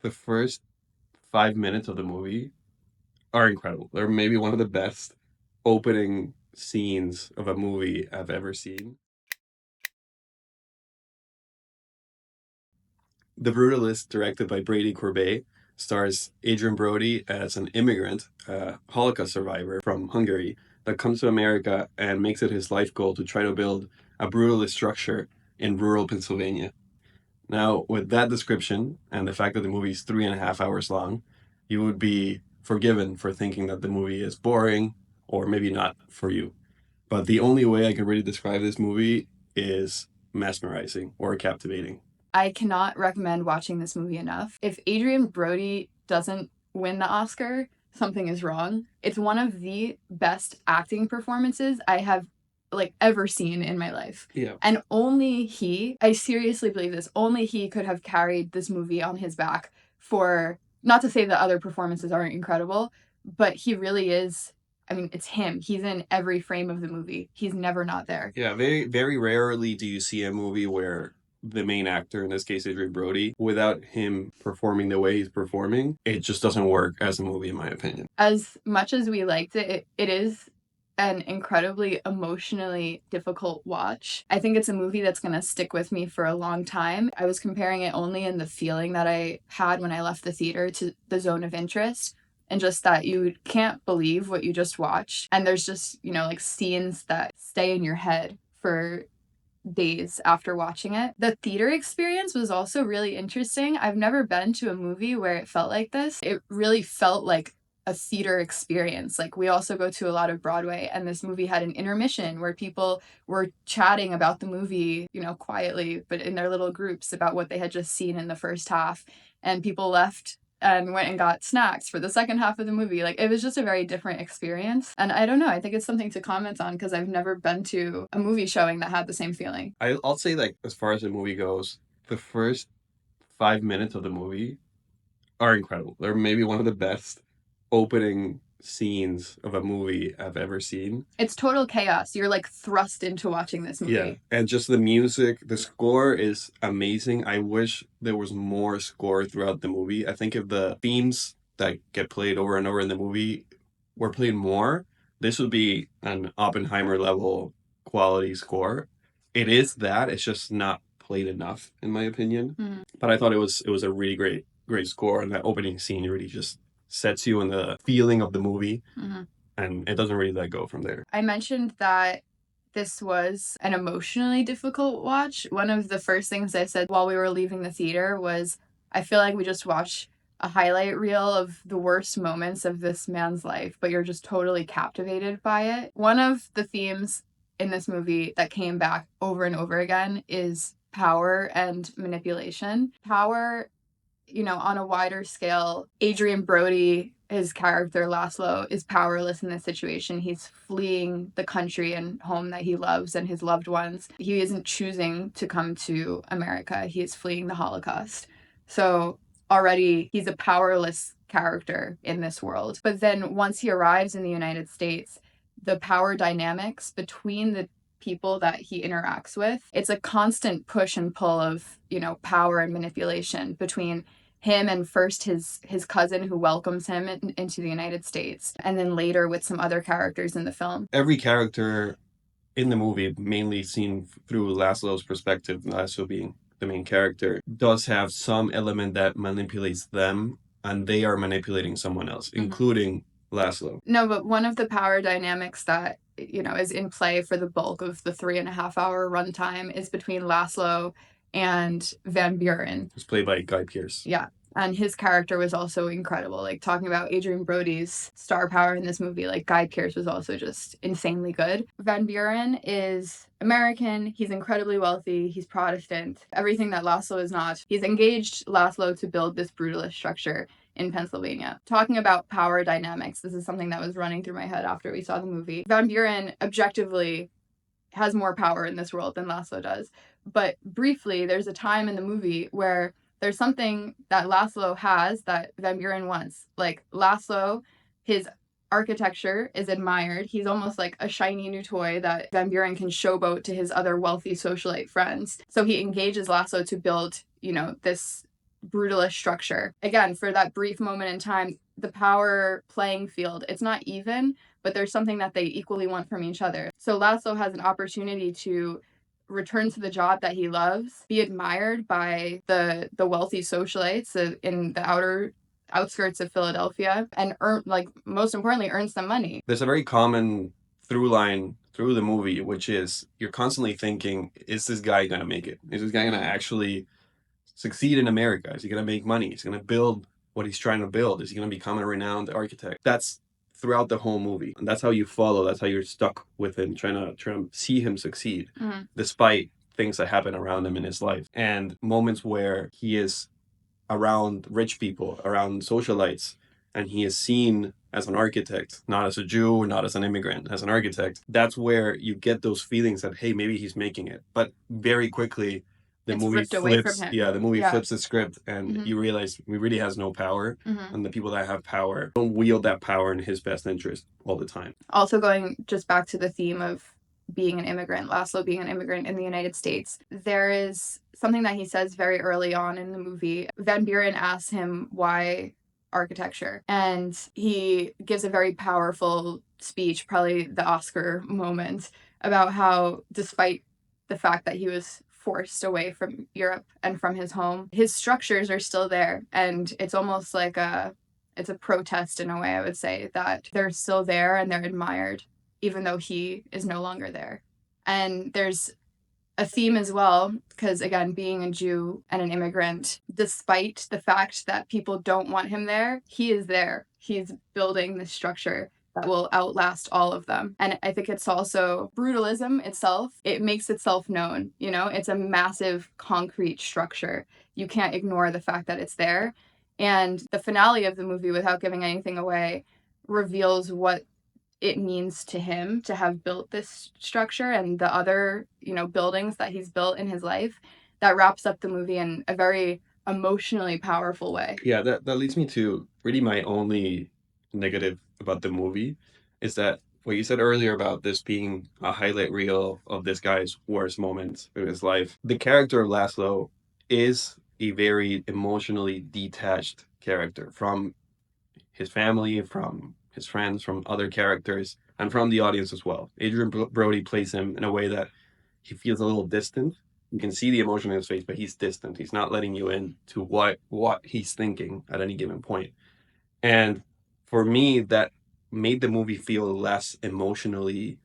The first 5 minutes of the movie are incredible. They're maybe one of the best opening scenes of a movie I've ever seen. The Brutalist, directed by Brady Corbet, stars Adrian Brody as an immigrant, a Holocaust survivor from Hungary, that comes to America and makes it his life goal to try to build a brutalist structure in rural Pennsylvania. Now, with that description and the fact that the movie is 3.5 hours long, you would be forgiven for thinking that the movie is boring or maybe not for you. But the only way I can really describe this movie is mesmerizing or captivating. I cannot recommend watching this movie enough. If Adrian Brody doesn't win the Oscar, something is wrong. It's one of the best acting performances I have ever seen in my life. Yeah. And only he, I seriously believe this, only he could have carried this movie on his back for, not to say that other performances aren't incredible, but he really is. I mean, it's him. He's in every frame of the movie. He's never not there. Yeah, very, very rarely do you see a movie where the main actor, in this case Adrian Brody, without him performing the way he's performing, it just doesn't work as a movie, in my opinion. As much as we liked it, it is an incredibly emotionally difficult watch. I think it's a movie that's going to stick with me for a long time. I was comparing it only in the feeling that I had when I left the theater to The Zone of Interest, and just that you can't believe what you just watched. And there's just, scenes that stay in your head for days after watching it. The theater experience was also really interesting. I've never been to a movie where it felt like this. It really felt like a theater experience. Like, we also go to a lot of Broadway, and this movie had an intermission where people were chatting about the movie, quietly, but in their little groups about what they had just seen in the first half. And people left and went and got snacks for the second half of the movie. Like, it was just a very different experience. And I don't know, I think it's something to comment on because I've never been to a movie showing that had the same feeling. I'll say, like, as far as the movie goes, the first 5 minutes of the movie are incredible. They're maybe one of the best opening scenes of a movie I've ever seen. It's total chaos. You're thrust into watching this movie. Yeah, and just the music, the score is amazing. I wish there was more score throughout the movie. I think if the themes that get played over and over in the movie were played more, this would be an Oppenheimer level quality score. It is that, it's just not played enough, in my opinion. Mm-hmm. But I thought it was a really great score, and that opening scene really just sets you in the feeling of the movie. Mm-hmm. And it doesn't really let go from there. I mentioned that this was an emotionally difficult watch. One of the first things I said while we were leaving the theater was, I feel like we just watched a highlight reel of the worst moments of this man's life, but you're just totally captivated by it. One of the themes in this movie that came back over and over again is power and manipulation. Power, on a wider scale, Adrian Brody, his character Laszlo, is powerless in this situation. He's fleeing the country and home that he loves and his loved ones. He isn't choosing to come to America. He is fleeing the Holocaust. So already he's a powerless character in this world. But then once he arrives in the United States, the power dynamics between the people that he interacts with, it's a constant push and pull of, power and manipulation between him and first his cousin who welcomes him into the United States, and then later with some other characters in the film. Every character in the movie, mainly seen through Laszlo's perspective, Laszlo being the main character, does have some element that manipulates them, and they are manipulating someone else, including Laszlo. No, but one of the power dynamics that, is in play for the bulk of the 3.5 hour runtime is between Laszlo and Van Buren. Who's played by Guy Pearce. Yeah. And his character was also incredible. Like, talking about Adrian Brody's star power in this movie, Guy Pearce was also just insanely good. Van Buren is American. He's incredibly wealthy. He's Protestant. Everything that Laszlo is not. He's engaged Laszlo to build this brutalist structure in Pennsylvania. Talking about power dynamics, this is something that was running through my head after we saw the movie. Van Buren objectively has more power in this world than Laszlo does. But briefly, there's a time in the movie where there's something that Laszlo has that Van Buren wants. Like, Laszlo, his architecture is admired. He's almost like a shiny new toy that Van Buren can showboat to his other wealthy socialite friends. So he engages Laszlo to build, this brutalist structure. Again, for that brief moment in time, the power playing field, it's not even, but there's something that they equally want from each other. So Laszlo has an opportunity to return to the job that he loves, be admired by the wealthy socialites in the outskirts of Philadelphia, and earn, like, most importantly, earn some money. There's a very common through line through the movie, which is you're constantly thinking, is this guy going to make it? Is this guy going to actually succeed in America? Is he going to make money? Is he going to build what he's trying to build? Is he going to become a renowned architect? That's throughout the whole movie. And that's how you follow. That's how you're stuck with him, trying to see him succeed, despite things that happen around him in his life. And moments where he is around rich people, around socialites, and he is seen as an architect, not as a Jew, not as an immigrant, as an architect. That's where you get those feelings that, hey, maybe he's making it. But very quickly, the It's movie ripped away from flips. him. Yeah, the movie Yeah. flips the script, and you realize he really has no power, Mhm. and the people that have power don't wield that power in his best interest all the time. Also, going just back to the theme of being an immigrant, Laszlo being an immigrant in the United States, there is something that he says very early on in the movie. Van Buren asks him why architecture, and he gives a very powerful speech, probably the Oscar moment, about how despite the fact that he was forced away from Europe and from his home, his structures are still there, and it's almost like it's a protest in a way, I would say, that they're still there and they're admired, even though he is no longer there. And there's a theme as well, because again, being a Jew and an immigrant, despite the fact that people don't want him there, he is there. He's building this structure that will outlast all of them. And I think it's also brutalism itself. It makes itself known, you know? It's a massive concrete structure. You can't ignore the fact that it's there. And the finale of the movie, without giving anything away, reveals what it means to him to have built this structure and the other, buildings that he's built in his life. That wraps up the movie in a very emotionally powerful way. Yeah, that leads me to really my only negative about the movie is that what you said earlier about this being a highlight reel of this guy's worst moments in his life. The character of Laszlo is a very emotionally detached character from his family, from his friends, from other characters, and from the audience as well. Adrian Brody plays him in a way that he feels a little distant. You can see the emotion in his face, but he's distant. He's not letting you in to what he's thinking at any given point. And for me, that made the movie feel less emotionally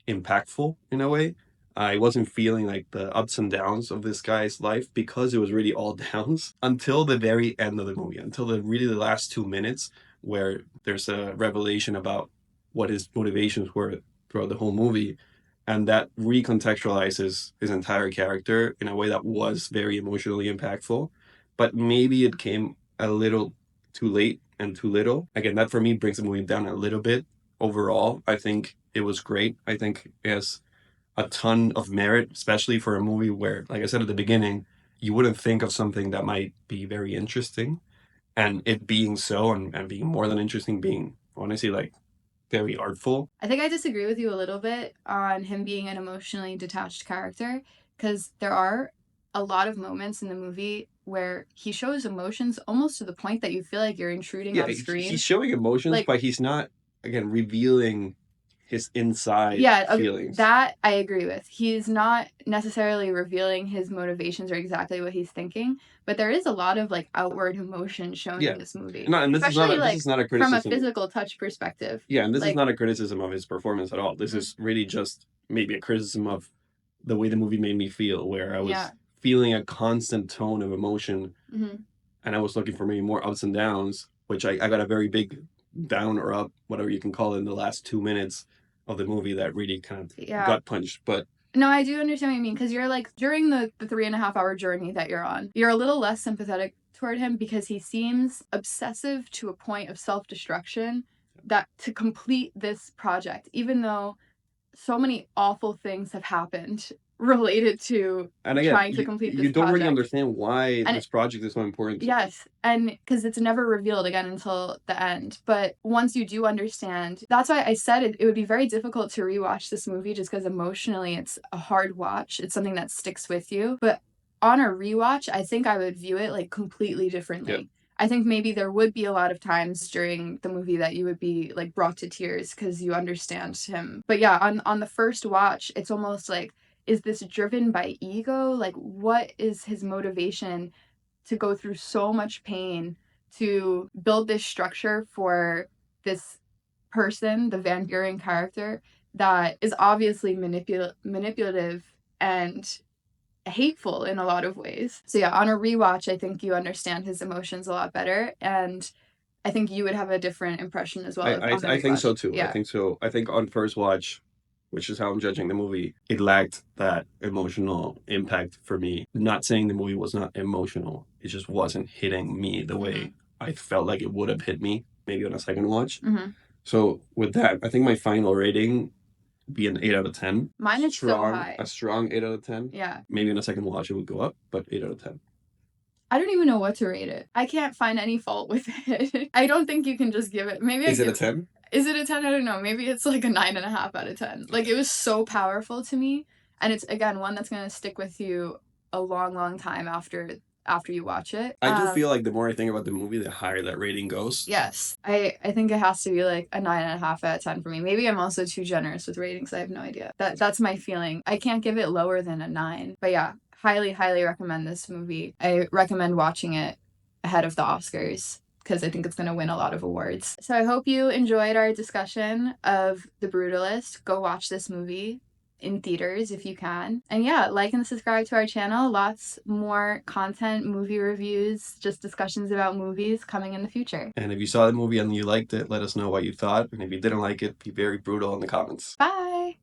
impactful in a way. I wasn't feeling like the ups and downs of this guy's life because it was really all downs until the very end of the movie, until the last 2 minutes where there's a revelation about what his motivations were throughout the whole movie. And that recontextualizes his entire character in a way that was very emotionally impactful. But maybe it came a little too late and too little. Again, that for me brings the movie down a little bit. Overall, I think it was great. I think it has a ton of merit, especially for a movie where, like I said at the beginning, you wouldn't think of something that might be very interesting. And it being so, and being more than interesting, being honestly like very artful. I think I disagree with you a little bit on him being an emotionally detached character, because there are a lot of moments in the movie where he shows emotions almost to the point that you feel like you're intruding on screen. He's showing emotions, Like, but he's not, again, revealing his inside feelings. That I agree with. He's not necessarily revealing his motivations or exactly what he's thinking, but there is a lot of like outward emotion shown in this movie. No, and this is not a criticism from a physical touch perspective. Yeah, and this is not a criticism of his performance at all. This is really just maybe a criticism of the way the movie made me feel, where I was feeling a constant tone of emotion, and I was looking for maybe more ups and downs, which I got a very big down or up, whatever you can call it, in the last 2 minutes of the movie that really kind of gut punched. But no, I do understand what you mean, because you're like, during the 3.5 hour journey that you're on, you're a little less sympathetic toward him because he seems obsessive to a point of self-destruction, that to complete this project, even though so many awful things have happened related to trying to complete this project. You don't really understand why this project is so important. Yes, and because it's never revealed again until the end. But once you do understand, that's why I said it would be very difficult to rewatch this movie, just because emotionally it's a hard watch. It's something that sticks with you. But on a rewatch, I think I would view it like completely differently. Yep. I think maybe there would be a lot of times during the movie that you would be like brought to tears because you understand him. But yeah, on the first watch, it's almost like, is this driven by ego? Like, what is his motivation to go through so much pain to build this structure for this person, the Van Buren character, that is obviously manipulative and hateful in a lot of ways. So yeah, on a rewatch, I think you understand his emotions a lot better, and I think you would have a different impression as well on the I think rewatch. so too. I Yeah. think so. I think on first watch, which is how I'm judging the movie, it lacked that emotional impact for me. Not saying the movie was not emotional, it just wasn't hitting me the way I felt like it would have hit me maybe on a second watch. Mm-hmm. So with that, I think my final rating would be an 8 out of 10. Mine is so high. A strong 8 out of 10. Yeah. Maybe on a second watch it would go up, but 8 out of 10. I don't even know what to rate it. I can't find any fault with it. I don't think you can just give it. Maybe Is it a 10? Is it a 10? I don't know. Maybe it's like a 9.5 out of 10. Like, it was so powerful to me. And it's, again, one that's going to stick with you a long, long time after you watch it. I do feel like the more I think about the movie, the higher that rating goes. Yes. I think it has to be like a 9.5 out of 10 for me. Maybe I'm also too generous with ratings. I have no idea. That's my feeling. I can't give it lower than a 9. But yeah, highly, highly recommend this movie. I recommend watching it ahead of the Oscars, because I think it's going to win a lot of awards. So I hope you enjoyed our discussion of The Brutalist. Go watch this movie in theaters if you can. And yeah, like and subscribe to our channel. Lots more content, movie reviews, just discussions about movies coming in the future. And if you saw the movie and you liked it, let us know what you thought. And if you didn't like it, be very brutal in the comments. Bye!